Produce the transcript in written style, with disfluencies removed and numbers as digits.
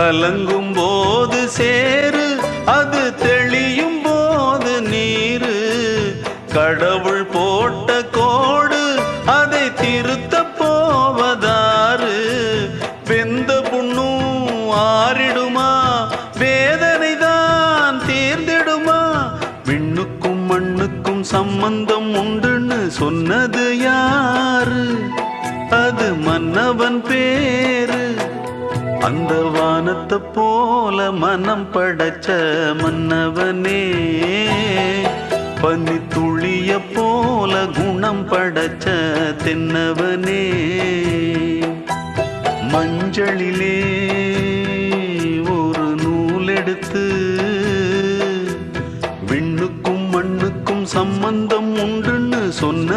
கலங்கும் போது சேரு, அது தெளியும் போது நீரு. கடவுள் போட்ட கோடு, அதை திருத்த போவதாறு. வெந்த புண்ணும் ஆறிடுமா, வேதனை தான் தீர்ந்திடுமா? விண்ணுக்கும் மண்ணுக்கும் சம்பந்தம் உண்டுன்னு சொன்னது யாரு? அது மன்னவன் பேரு. அந்த வானத்தை போல மனம் படைச்ச மன்னவனே, பனி துளிய போல குணம் படைச்ச தென்னவனே. மஞ்சளிலே